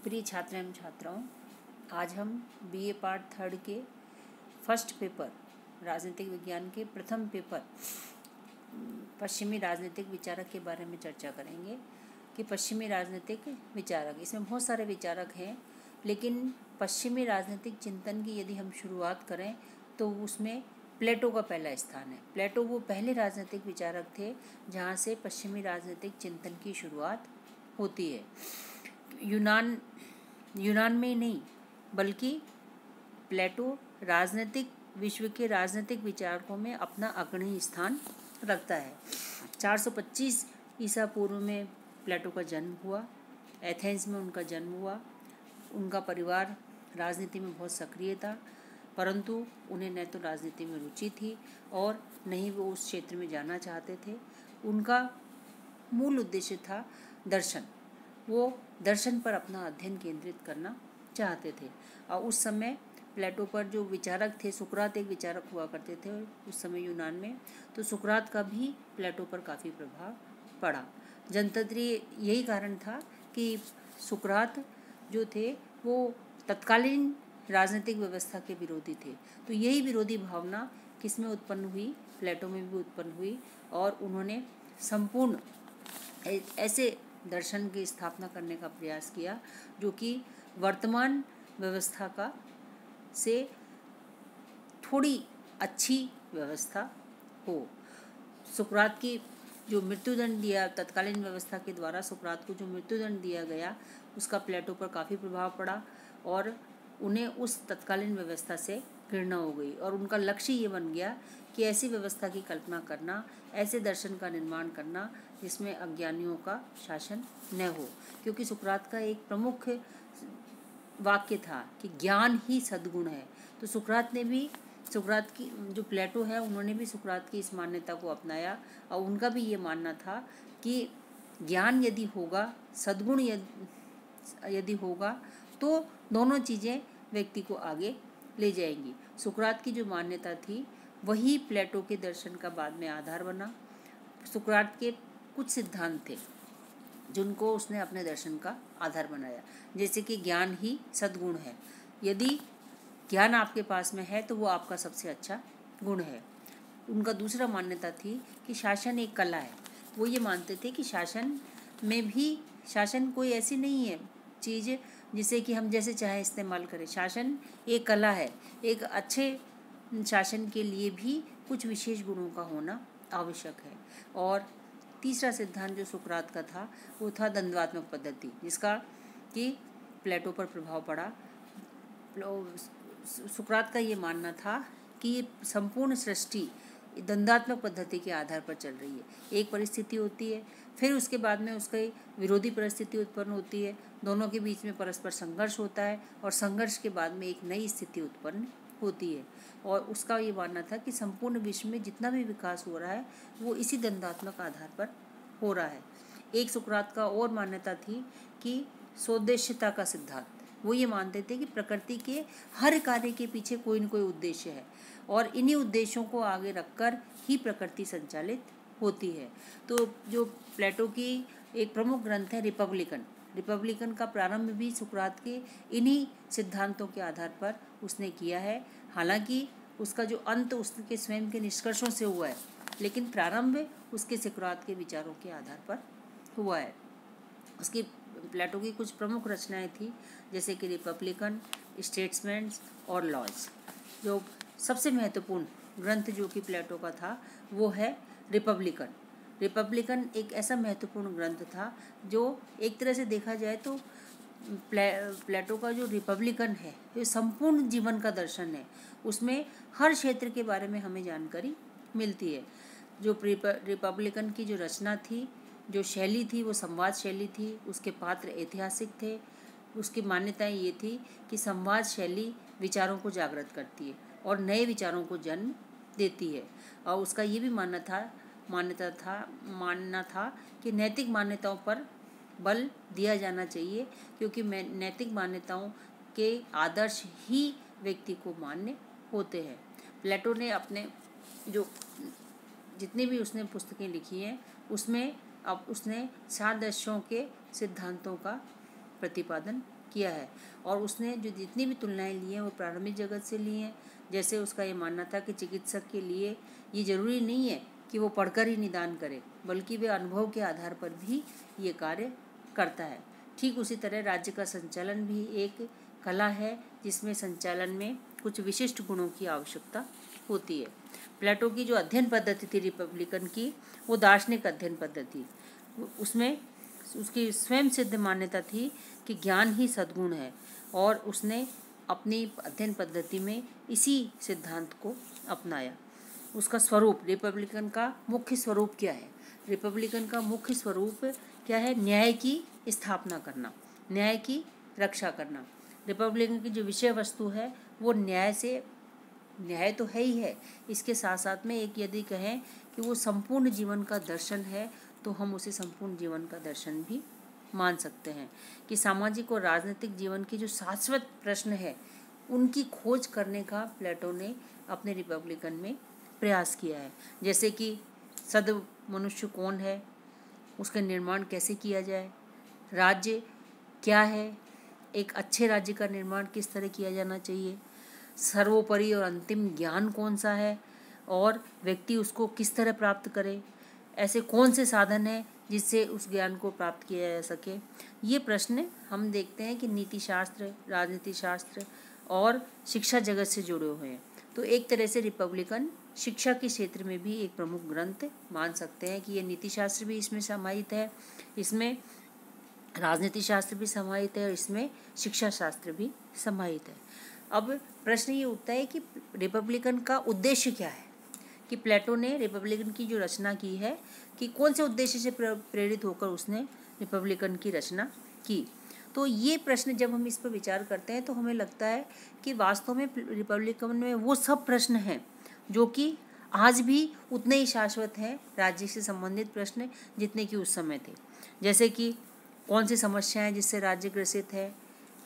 प्रिय छात्र एवं छात्राओं, आज हम बीए पार्ट 3 के फर्स्ट पेपर राजनीतिक विज्ञान के प्रथम पेपर पश्चिमी राजनीतिक विचारक के बारे में चर्चा करेंगे कि पश्चिमी राजनीतिक विचारक, इसमें बहुत सारे विचारक हैं, लेकिन पश्चिमी राजनीतिक चिंतन की यदि हम शुरुआत करें तो उसमें प्लेटो का पहला स्थान है। प्लेटो वो पहले राजनीतिक विचारक थे जहाँ से पश्चिमी राजनीतिक चिंतन की शुरुआत होती है। यूनान में नहीं बल्कि प्लेटो राजनीतिक विश्व के राजनीतिक विचारकों में अपना अग्रणी स्थान रखता है। 425 ईसा पूर्व में प्लेटो का जन्म हुआ। एथेंस में उनका जन्म हुआ। उनका परिवार राजनीति में बहुत सक्रिय था, परंतु उन्हें न तो राजनीति में रुचि थी और न ही वो उस क्षेत्र में जाना चाहते थे। उनका मूल उद्देश्य था दर्शन। वो दर्शन पर अपना अध्ययन केंद्रित करना चाहते थे। और उस समय प्लेटो पर जो विचारक थे, सुकरात एक विचारक हुआ करते थे उस समय यूनान में, तो सुकरात का भी प्लेटो पर काफ़ी प्रभाव पड़ा। जनतंत्रीय यही कारण था कि सुकरात जो थे वो तत्कालीन राजनीतिक व्यवस्था के विरोधी थे। तो यही विरोधी भावना किस में उत्पन्न हुई? प्लेटो में भी उत्पन्न हुई और उन्होंने संपूर्ण ऐसे दर्शन की स्थापना करने का प्रयास किया जो कि वर्तमान व्यवस्था का से थोड़ी अच्छी व्यवस्था हो। सुकरात की जो मृत्युदंड दिया, तत्कालीन व्यवस्था के द्वारा सुकरात को जो मृत्युदंड दिया गया, उसका प्लेटो पर काफ़ी प्रभाव पड़ा और उन्हें उस तत्कालीन व्यवस्था से घृणा हो गई और उनका लक्ष्य ये बन गया कि ऐसी व्यवस्था की कल्पना करना, ऐसे दर्शन का निर्माण करना जिसमें अज्ञानियों का शासन न हो। क्योंकि सुकरात का एक प्रमुख वाक्य था कि ज्ञान ही सद्गुण है। तो सुकरात की जो प्लेटो है, उन्होंने भी सुकरात की इस मान्यता को अपनाया और उनका भी ये मानना था कि ज्ञान यदि होगा, सद्गुण यदि होगा तो दोनों चीज़ें व्यक्ति को आगे ले जाएंगी। सुकरात की जो मान्यता थी वही प्लेटो के दर्शन का बाद में आधार बना। सुकरात के कुछ सिद्धांत थे जिनको उसने अपने दर्शन का आधार बनाया, जैसे कि ज्ञान ही सद्गुण है। यदि ज्ञान आपके पास में है तो वो आपका सबसे अच्छा गुण है। उनका दूसरा मान्यता थी कि शासन एक कला है। वो ये मानते थे कि शासन कोई ऐसी नहीं है चीज़ जिसे कि हम जैसे चाहे इस्तेमाल करें। शासन एक कला है। एक अच्छे शासन के लिए भी कुछ विशेष गुणों का होना आवश्यक है। और तीसरा सिद्धांत जो सुकरात का था वो था द्वंद्वात्मक पद्धति, जिसका कि प्लेटो पर प्रभाव पड़ा। सुकरात का ये मानना था कि संपूर्ण सृष्टि द्वंद्वात्मक पद्धति के आधार पर चल रही है। एक परिस्थिति होती है, फिर उसके बाद में उसकी विरोधी परिस्थिति उत्पन्न होती है, दोनों के बीच में परस्पर संघर्ष होता है और संघर्ष के बाद में एक नई स्थिति उत्पन्न होती है। और उसका ये मानना था कि संपूर्ण विश्व में जितना भी विकास हो रहा है वो इसी द्वंद्वात्मक आधार पर हो रहा है। एक सुकरात का और मान्यता थी कि सोद्देश्यता का सिद्धांत। वो ये मानते थे कि प्रकृति के हर कार्य के पीछे कोई न कोई उद्देश्य है और इन्हीं उद्देश्यों को आगे रखकर ही प्रकृति संचालित होती है। तो जो प्लेटो की एक प्रमुख ग्रंथ है रिपब्लिकन का प्रारंभ भी सुकरात के इन्हीं सिद्धांतों के आधार पर उसने किया है। हालांकि उसका जो अंत उसके स्वयं के निष्कर्षों से हुआ है, लेकिन प्रारंभ उसके सुकरात के विचारों के आधार पर हुआ है। उसकी प्लेटो की कुछ प्रमुख रचनाएं थी, जैसे कि रिपब्लिकन, स्टेट्समैन्स और लॉज। जो सबसे महत्वपूर्ण ग्रंथ जो कि प्लेटो का था वो है रिपब्लिकन एक ऐसा महत्वपूर्ण ग्रंथ था जो एक तरह से देखा जाए तो प्लेटो का जो रिपब्लिकन है ये संपूर्ण जीवन का दर्शन है। उसमें हर क्षेत्र के बारे में हमें जानकारी मिलती है। जो रिपब्लिकन की जो रचना थी, जो शैली थी, वो संवाद शैली थी। उसके पात्र ऐतिहासिक थे। उसकी मान्यताएं ये थी कि संवाद शैली विचारों को जागृत करती है और नए विचारों को जन्म देती है। और उसका ये भी मानना था कि नैतिक मान्यताओं पर बल दिया जाना चाहिए, क्योंकि नैतिक मान्यताओं के आदर्श ही व्यक्ति को मान्य होते हैं। प्लेटो ने अपने जो जितनी भी उसने पुस्तकें लिखी हैं उसमें अब उसने सादृश्यों के सिद्धांतों का प्रतिपादन किया है। और उसने जो जितनी भी तुलनाएं ली हैं वो प्रारंभिक जगत से ली हैं। जैसे उसका ये मानना था कि चिकित्सक के लिए ये जरूरी नहीं है कि वो पढ़कर ही निदान करे, बल्कि वे अनुभव के आधार पर भी ये कार्य करता है। ठीक उसी तरह राज्य का संचालन भी एक कला है, जिसमें संचालन में कुछ विशिष्ट गुणों की आवश्यकता होती है। प्लेटो की जो अध्ययन पद्धति थी रिपब्लिकन की, वो दार्शनिक अध्ययन पद्धति, उसमें उसकी स्वयं सिद्ध मान्यता थी कि ज्ञान ही सद्गुण है, और उसने अपनी अध्ययन पद्धति में इसी सिद्धांत को अपनाया। उसका स्वरूप, रिपब्लिकन का मुख्य स्वरूप क्या है? रिपब्लिकन का मुख्य स्वरूप क्या है? न्याय की स्थापना करना, न्याय की रक्षा करना। रिपब्लिकन की जो विषय वस्तु है वो न्याय तो है ही है, इसके साथ साथ में एक यदि कहें कि वो संपूर्ण जीवन का दर्शन है, तो हम उसे संपूर्ण जीवन का दर्शन भी मान सकते हैं। कि सामाजिक और राजनीतिक जीवन की जो शाश्वत प्रश्न है, उनकी खोज करने का प्लेटो ने अपने रिपब्लिकन में प्रयास किया है। जैसे कि सद मनुष्य कौन है, उसका निर्माण कैसे किया जाए, राज्य क्या है, एक अच्छे राज्य का निर्माण किस तरह किया जाना चाहिए, सर्वोपरि और अंतिम ज्ञान कौन सा है, और व्यक्ति उसको किस तरह प्राप्त करे, ऐसे कौन से साधन हैं जिससे उस ज्ञान को प्राप्त किया जा सके। ये प्रश्न हम देखते हैं कि नीति शास्त्र, राजनीति शास्त्र और शिक्षा जगत से जुड़े हुए हैं। तो एक तरह से रिपब्लिकन शिक्षा के क्षेत्र में भी एक प्रमुख ग्रंथ मान सकते हैं कि ये नीति शास्त्र भी इसमें समाहित है, इसमें राजनीति शास्त्र भी समाहित है, और इसमें शिक्षा शास्त्र भी समाहित है। अब प्रश्न ये उठता है कि रिपब्लिकन का उद्देश्य क्या है, कि प्लेटो ने रिपब्लिकन की जो रचना की है, कि कौन से उद्देश्य से प्रेरित होकर उसने रिपब्लिकन की रचना की। तो ये प्रश्न जब हम इस पर विचार करते हैं तो हमें लगता है कि वास्तव में रिपब्लिकन में वो सब प्रश्न हैं जो कि आज भी उतने ही शाश्वत हैं, राज्य से संबंधित प्रश्न, जितने कि उस समय थे। जैसे कि कौन सी समस्याएं जिससे राज्य ग्रसित है,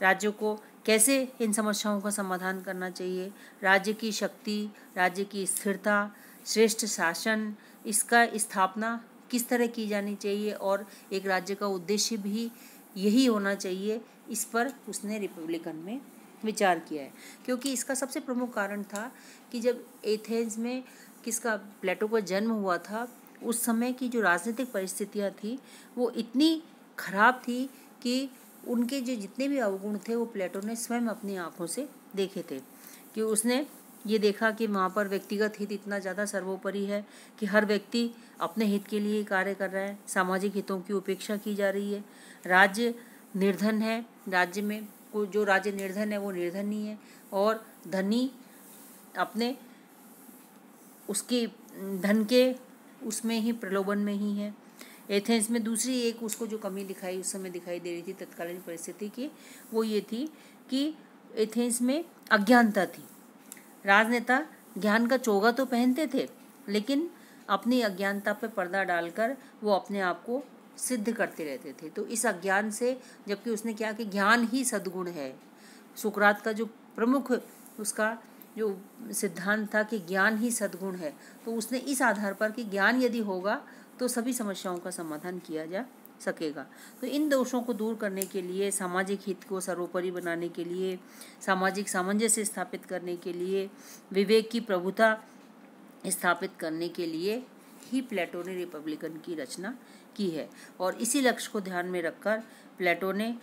राज्यों को कैसे इन समस्याओं का समाधान करना चाहिए, राज्य की शक्ति, राज्य की स्थिरता, श्रेष्ठ शासन, इसका स्थापना किस तरह की जानी चाहिए, और एक राज्य का उद्देश्य भी यही होना चाहिए। इस पर उसने रिपब्लिकन में विचार किया है, क्योंकि इसका सबसे प्रमुख कारण था कि जब एथेंस में प्लेटो का जन्म हुआ था, उस समय की जो राजनीतिक परिस्थितियाँ थी वो इतनी खराब थी कि उनके जो जितने भी अवगुण थे वो प्लेटो ने स्वयं अपनी आंखों से देखे थे। कि उसने ये देखा कि वहाँ पर व्यक्तिगत हित इतना ज़्यादा सर्वोपरि है कि हर व्यक्ति अपने हित के लिए कार्य कर रहा है, सामाजिक हितों की उपेक्षा की जा रही है, राज्य निर्धन है, राज्य में जो राज्य निर्धन है वो निर्धन ही है, और धनी अपने उसके धन के उसमें ही प्रलोभन में ही है। एथेंस में दूसरी एक उसको जो कमी दिखाई उस समय दिखाई दे रही थी तत्कालीन परिस्थिति की, वो ये थी कि एथेंस में अज्ञानता थी। राजनेता ज्ञान का चोगा तो पहनते थे, लेकिन अपनी अज्ञानता पर पर्दा डालकर वो अपने आप को सिद्ध करते रहते थे। तो इस अज्ञान से, जबकि उसने क्या कि ज्ञान ही सद्गुण है, सुकरात का जो प्रमुख उसका जो सिद्धांत था कि ज्ञान ही सद्गुण है, तो उसने इस आधार पर कि ज्ञान यदि होगा तो सभी समस्याओं का समाधान किया जा सकेगा। तो इन दोषों को दूर करने के लिए, सामाजिक हित को सर्वोपरि बनाने के लिए, सामाजिक सामंजस्य स्थापित करने के लिए, विवेक की प्रभुता स्थापित करने के लिए ही प्लेटो ने रिपब्लिकन की रचना की है। और इसी लक्ष्य को ध्यान में रखकर प्लेटो ने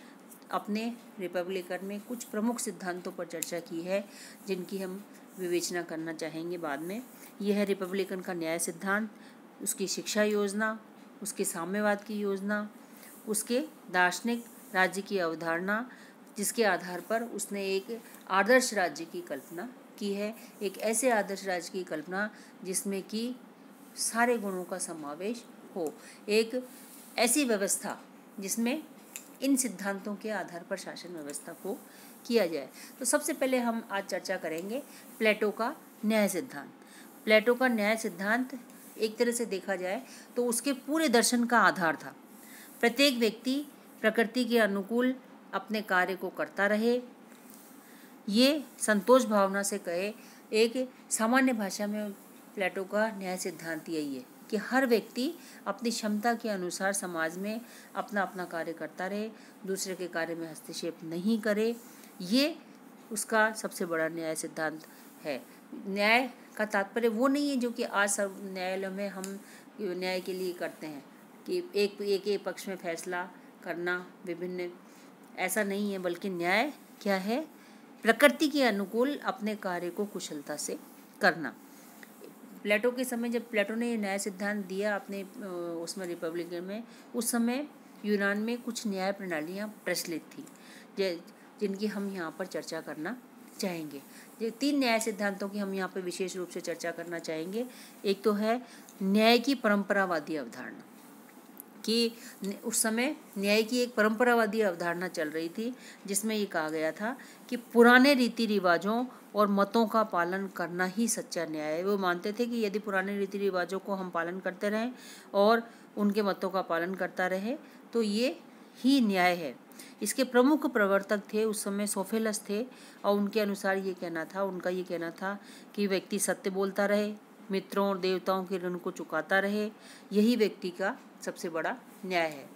अपने रिपब्लिकन में कुछ प्रमुख सिद्धांतों पर चर्चा की है, जिनकी हम विवेचना करना चाहेंगे बाद में। यह है रिपब्लिकन का न्याय सिद्धांत, उसकी शिक्षा योजना, उसके साम्यवाद की योजना, उसके दार्शनिक राज्य की अवधारणा, जिसके आधार पर उसने एक आदर्श राज्य की कल्पना की है, एक ऐसे आदर्श राज्य की कल्पना जिसमें कि सारे गुणों का समावेश हो, एक ऐसी व्यवस्था जिसमें इन सिद्धांतों के आधार पर शासन व्यवस्था को किया जाए। तो सबसे पहले हम आज चर्चा करेंगे प्लेटो का न्याय सिद्धांत। प्लेटो का न्याय सिद्धांत एक तरह से देखा जाए तो उसके पूरे दर्शन का आधार था। प्रत्येक व्यक्ति प्रकृति के अनुकूल अपने कार्य को करता रहे, ये संतोष भावना से कहे, एक सामान्य भाषा में प्लेटो का न्याय सिद्धांत यही है कि हर व्यक्ति अपनी क्षमता के अनुसार समाज में अपना अपना कार्य करता रहे, दूसरे के कार्य में हस्तक्षेप नहीं करे। ये उसका सबसे बड़ा न्याय सिद्धांत है। न्याय का तात्पर्य वो नहीं है जो कि आज सब न्यायालयों में हम न्याय के लिए करते हैं कि एक पक्ष में फैसला करना विभिन्न, ऐसा नहीं है। बल्कि न्याय क्या है? प्रकृति के अनुकूल अपने कार्य को कुशलता से करना। प्लेटो के समय जब प्लेटो ने न्याय सिद्धांत दिया अपने उसमें रिपब्लिकन में, उस समय यूनान में कुछ न्याय प्रणालियाँ प्रचलित थी जिनकी हम यहाँ पर चर्चा करना चाहेंगे। ये 3 न्याय सिद्धांतों की हम यहाँ पर विशेष रूप से चर्चा करना चाहेंगे। एक तो है न्याय की परंपरावादी अवधारणा, कि उस समय न्याय की एक परंपरावादी अवधारणा चल रही थी जिसमें ये कहा गया था कि पुराने रीति रिवाजों और मतों का पालन करना ही सच्चा न्याय है। वो मानते थे कि यदि पुराने रीति रिवाजों को हम पालन करते रहें और उनके मतों का पालन करता रहे तो ये ही न्याय है। इसके प्रमुख प्रवर्तक थे उस समय सोफेलस थे और उनके अनुसार उनका ये कहना था कि व्यक्ति सत्य बोलता रहे, मित्रों और देवताओं के ऋण को चुकाता रहे, यही व्यक्ति का सबसे बड़ा न्याय है।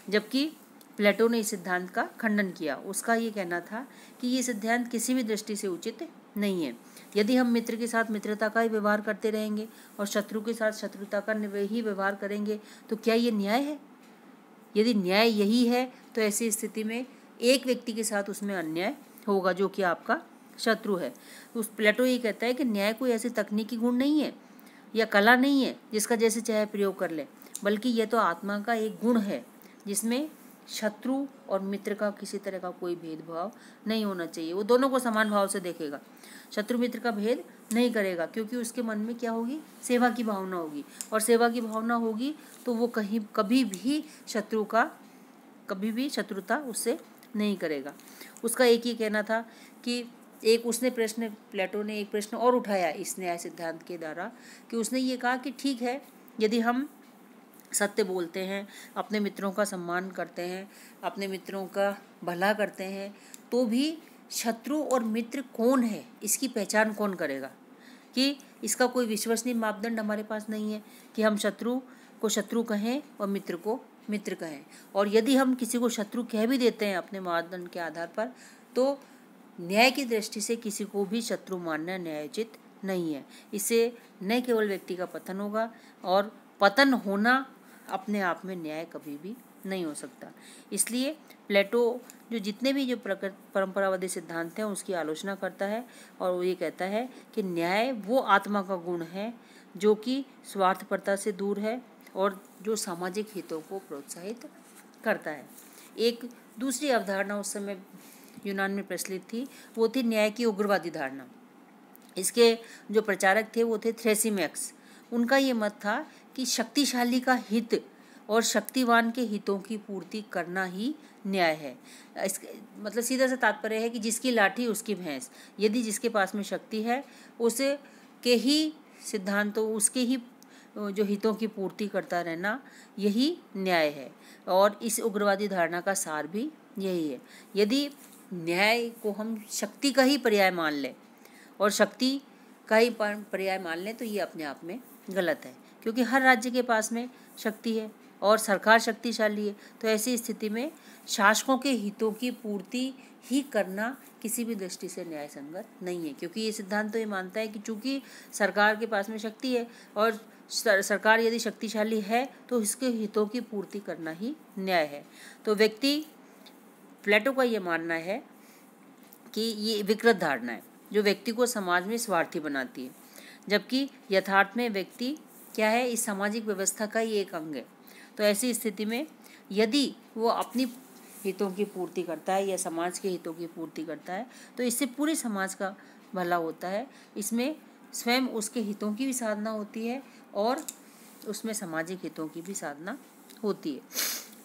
जबकि प्लेटो ने इस सिद्धांत का खंडन किया। उसका ये कहना था कि ये सिद्धांत किसी भी दृष्टि से उचित नहीं है। यदि हम मित्र के साथ मित्रता का ही व्यवहार करते रहेंगे और शत्रु के साथ शत्रुता का ही व्यवहार करेंगे तो क्या ये न्याय है? यदि न्याय यही है तो ऐसी स्थिति में एक व्यक्ति के साथ उसमें अन्याय होगा जो कि आपका शत्रु है। उस प्लेटो ये कहता है कि न्याय कोई ऐसी तकनीकी गुण नहीं है या कला नहीं है जिसका जैसे चाहे प्रयोग कर ले, बल्कि यह तो आत्मा का एक गुण है जिसमें शत्रु और मित्र का किसी तरह का कोई भेदभाव नहीं होना चाहिए। वो दोनों को समान भाव से देखेगा, शत्रु मित्र का भेद नहीं करेगा, क्योंकि उसके मन में क्या होगी? सेवा की भावना होगी, और सेवा की भावना होगी तो वो कभी भी शत्रुता उससे नहीं करेगा। उसका एक ही कहना था कि प्लेटो ने एक प्रश्न और उठाया इस न्याय सिद्धांत के द्वारा, कि उसने ये कहा कि ठीक है, यदि हम सत्य बोलते हैं, अपने मित्रों का सम्मान करते हैं, अपने मित्रों का भला करते हैं, तो भी शत्रु और मित्र कौन है इसकी पहचान कौन करेगा? कि इसका कोई विश्वसनीय मापदंड हमारे पास नहीं है कि हम शत्रु को शत्रु कहें और मित्र को मित्र कहें। और यदि हम किसी को शत्रु कह भी देते हैं अपने मापदंड के आधार पर, तो न्याय की दृष्टि से किसी को भी शत्रु मानना न्यायोचित नहीं है। इससे न केवल व्यक्ति का पतन होगा, और पतन होना अपने आप में न्याय कभी भी नहीं हो सकता। इसलिए प्लेटो जितने भी परंपरावादी सिद्धांत हैं उसकी आलोचना करता है, और वो ये कहता है कि न्याय वो आत्मा का गुण है जो कि स्वार्थपरता से दूर है और जो सामाजिक हितों को प्रोत्साहित करता है। एक दूसरी अवधारणा उस समय यूनान में प्रचलित थी, वो थी न्याय की उग्रवादी धारणा। इसके जो प्रचारक थे वो थे थ्रेसिमैक्स। उनका ये मत था कि शक्तिशाली का हित और शक्तिवान के हितों की पूर्ति करना ही न्याय है। इसके मतलब सीधा सा तात्पर्य है कि जिसकी लाठी उसकी भैंस। यदि जिसके पास में शक्ति है उसके ही सिद्धांतों, उसके ही जो हितों की पूर्ति करता रहना, यही न्याय है। और इस उग्रवादी धारणा का सार भी यही है। यदि न्याय को हम शक्ति का ही पर्याय मान लें और शक्ति का ही पर्याय मान लें तो ये अपने आप में गलत है, क्योंकि हर राज्य के पास में शक्ति है और सरकार शक्तिशाली है। तो ऐसी स्थिति में शासकों के हितों की पूर्ति ही करना किसी भी दृष्टि से न्याय संगत नहीं है, क्योंकि ये सिद्धांत तो ये मानता है कि चूंकि सरकार के पास में शक्ति है और सरकार यदि शक्तिशाली है तो इसके हितों की पूर्ति करना ही न्याय है। तो प्लेटो का ये मानना है कि ये विकृत धारणा है जो व्यक्ति को समाज में स्वार्थी बनाती है, जबकि यथार्थ में व्यक्ति क्या है? इस सामाजिक व्यवस्था का ही एक अंग है। तो ऐसी स्थिति में यदि वो अपनी हितों की पूर्ति करता है या समाज के हितों की पूर्ति करता है तो इससे पूरे समाज का भला होता है। इसमें स्वयं उसके हितों की भी साधना होती है और उसमें सामाजिक हितों की भी साधना होती है।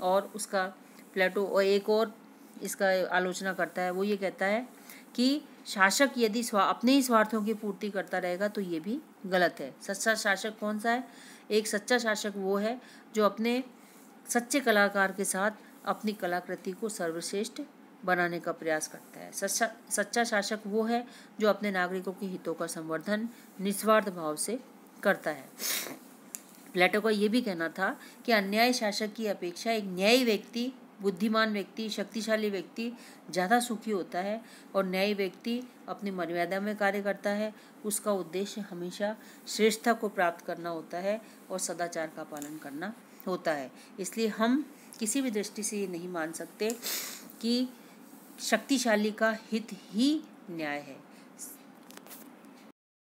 और उसका प्लेटो और एक और इसका आलोचना करता है, वो ये कहता है कि शासक यदि अपने ही स्वार्थों की पूर्ति करता रहेगा तो ये भी गलत है। सच्चा शासक कौन सा है? एक सच्चा शासक वो है जो अपने सच्चे कलाकार के साथ अपनी कलाकृति को सर्वश्रेष्ठ बनाने का प्रयास करता है। सच्चा शासक वो है जो अपने नागरिकों के हितों का संवर्धन निस्वार्थ भाव से करता है। प्लेटो का ये भी कहना था कि अन्यायी शासक की अपेक्षा एक न्यायी व्यक्ति, बुद्धिमान व्यक्ति, शक्तिशाली व्यक्ति ज़्यादा सुखी होता है, और न्यायी व्यक्ति अपनी मर्यादा में कार्य करता है। उसका उद्देश्य हमेशा श्रेष्ठता को प्राप्त करना होता है और सदाचार का पालन करना होता है। इसलिए हम किसी भी दृष्टि से ये नहीं मान सकते कि शक्तिशाली का हित ही न्याय है।